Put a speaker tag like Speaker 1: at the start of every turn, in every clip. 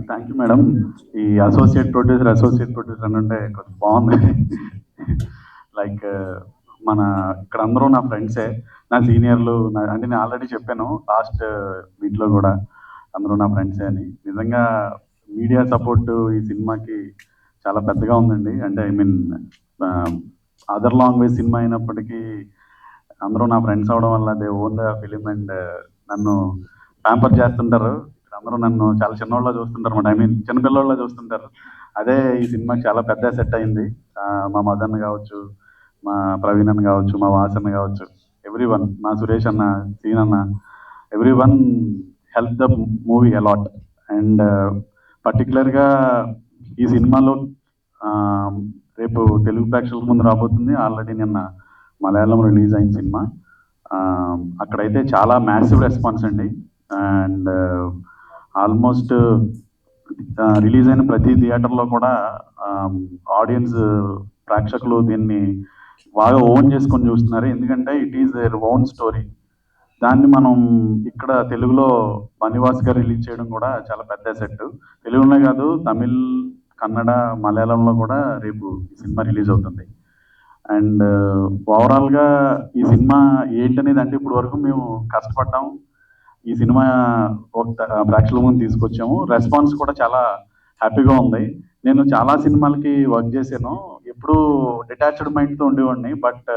Speaker 1: Thank you madam. ఈ associate producer అని అంటే కొంచెం బాగుంది. లైక్ మన ఇక్కడ అందరూ నా ఫ్రెండ్సే, నా సీనియర్లు, అంటే నేను ఆల్రెడీ చెప్పాను లాస్ట్ వీక్లో కూడా అందరూ నా ఫ్రెండ్సే అని. నిజంగా మీడియా సపోర్ట్ ఈ సినిమాకి చాలా పెద్దగా ఉందండి. అంటే I mean other language cinema అయినప్పటికీ అందరూ నా ఫ్రెండ్స్ అవడం వల్ల they own the film and నన్ను ప్యాంపర్ చేస్తుంటారు. అందరూ నన్ను చాలా చిన్నోళ్ళ చూస్తుంటారు అన్నమాట. ఐ మీన్ చిన్నపిల్లల చూస్తుంటారు. అదే ఈ సినిమాకి చాలా పెద్ద సెట్ అయింది. మా మదన్ కావచ్చు, మా ప్రవీణ్ అన్న కావచ్చు, మా వాసన్న కావచ్చు, ఎవ్రీ వన్, మా సురేష్ అన్న, సీన్ అన్న, everyone help the movie a lot. And పర్టికులర్గా ఈ సినిమాలో రేపు తెలుగు ప్రేక్షకుల ముందు రాబోతుంది. ఆల్రెడీ నిన్న మలయాళం రిలీజ్ అయిన సినిమా. అక్కడైతే చాలా మ్యాసివ్ రెస్పాన్స్ అండి. అండ్ ఆల్మోస్ట్ రిలీజ్ అయిన ప్రతి థియేటర్లో కూడా ఆడియన్స్, ప్రేక్షకులు దీన్ని బాగా ఓన్ చేసుకొని చూస్తున్నారు. ఎందుకంటే it is their own story. దాన్ని మనం ఇక్కడ తెలుగులో బనివాస్ గారు రిలీజ్ చేయడం కూడా చాలా పెద్ద సెట్. తెలుగులోనే కాదు, తమిళ్, కన్నడ, మలయాళంలో కూడా రేపు ఈ సినిమా రిలీజ్ అవుతుంది. అండ్ ఓవరాల్గా ఈ సినిమా ఏంటనేది అంటే ఇప్పుడు వరకు మేము కష్టపడ్డాం, ఈ సినిమా ప్రేక్షకుల ముందు తీసుకొచ్చాము. రెస్పాన్స్ కూడా చాలా హ్యాపీగా ఉంది. నేను చాలా సినిమాలకి వర్క్ చేశాను, ఎప్పుడూ డిటాచ్డ్ మైండ్తో ఉండేవాడిని. బట్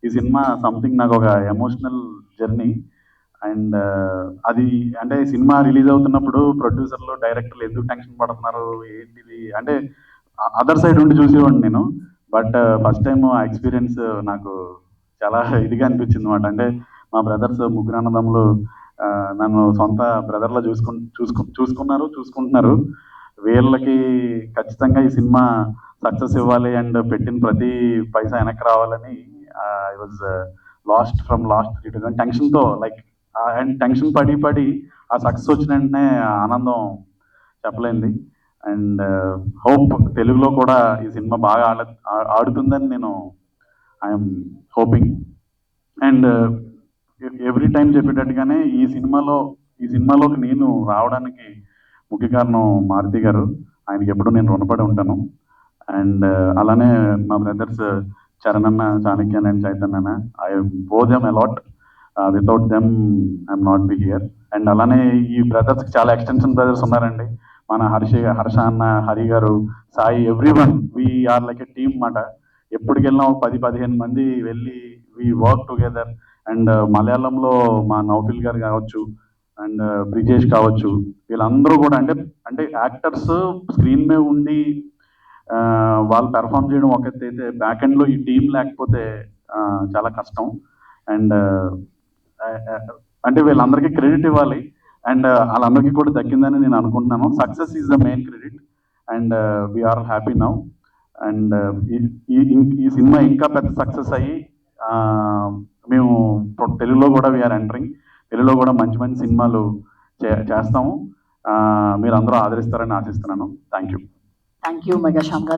Speaker 1: ఈ సినిమా సంథింగ్ నాకు ఒక ఎమోషనల్ జర్నీ. అండ్ అది అంటే సినిమా రిలీజ్ అవుతున్నప్పుడు ప్రొడ్యూసర్లు, డైరెక్టర్లు ఎందుకు టెన్షన్ పడుతున్నారు ఏంటిది అంటే అదర్ సైడ్ ఉండి చూసేవాడిని నేను. బట్ ఫస్ట్ టైం ఆ ఎక్స్పీరియన్స్ నాకు చాలా ఇదిగా అనిపించింది అనమాట. అంటే మా బ్రదర్స్, ముగ్గురు అన్నదమ్ములు నన్ను సొంత బ్రదర్లా చూసుకుంటున్నారు. వీళ్ళకి ఖచ్చితంగా ఈ సినిమా సక్సెస్ ఇవ్వాలి అండ్ పెట్టిన ప్రతి పైసా వెనక్కి రావాలని ఐ వాజ్ లాస్ట్ 3 days టెన్షన్తో, లైక్ అండ్ టెన్షన్ పడి ఆ సక్సెస్ వచ్చిన వెంటనే ఆనందం చెప్పలేంది. అండ్ హోప్ తెలుగులో కూడా ఈ సినిమా బాగా ఆడుతుందని నేను I'm hoping. And every time చెప్పేటట్టుగానే ఈ సినిమాలోకి నేను రావడానికి ముఖ్య కారణం మారుతి గారు. ఆయనకి ఎప్పుడూ నేను రుణపడి ఉంటాను. అండ్ అలానే మా బ్రదర్స్ చరణ్ అన్న, చాణక్యన్ అండ్ చైతన్య అన్న, I owe them a lot. Without them I'm not be here. And అలానే ఈ బ్రదర్స్కి చాలా ఎక్స్టెన్షన్ బ్రదర్స్ ఉన్నారండి. మన హర్ష అన్న, హరి గారు, Sai, everyone, we're like a team మాట. ఎప్పటికి వెళ్ళినా 10-15 మంది వెళ్ళి వీ వర్క్ టుగెదర్. అండ్ మలయాళంలో మా నౌఫిల్ గారు కావచ్చు, అండ్ బ్రిజేష్ కావచ్చు, వీళ్ళందరూ కూడా అంటే యాక్టర్స్ స్క్రీన్ మీద ఉండి వాళ్ళు పెర్ఫామ్ చేయడం ఒక ఎత్తు అయితే, బ్యాక్ ఎండ్లో ఈ టీం లేకపోతే చాలా కష్టం. అండ్ అంటే వీళ్ళందరికీ క్రెడిట్ ఇవ్వాలి. అండ్ వాళ్ళందరికీ కూడా దక్కిందని నేను అనుకుంటున్నాను. Success is the main credit. And we're happy now. And ఈ సినిమా ఇంకా పెద్ద సక్సెస్ అయ్యి మేము తెలుగులో కూడా వీఆర్ ఎంటరింగ్. తెలుగులో కూడా మంచి మంచి సినిమాలు చేస్తాము. మీరు అందరూ ఆదరిస్తారని ఆశిస్తున్నాను. Thank you.
Speaker 2: Thank you mega Shyam గారు.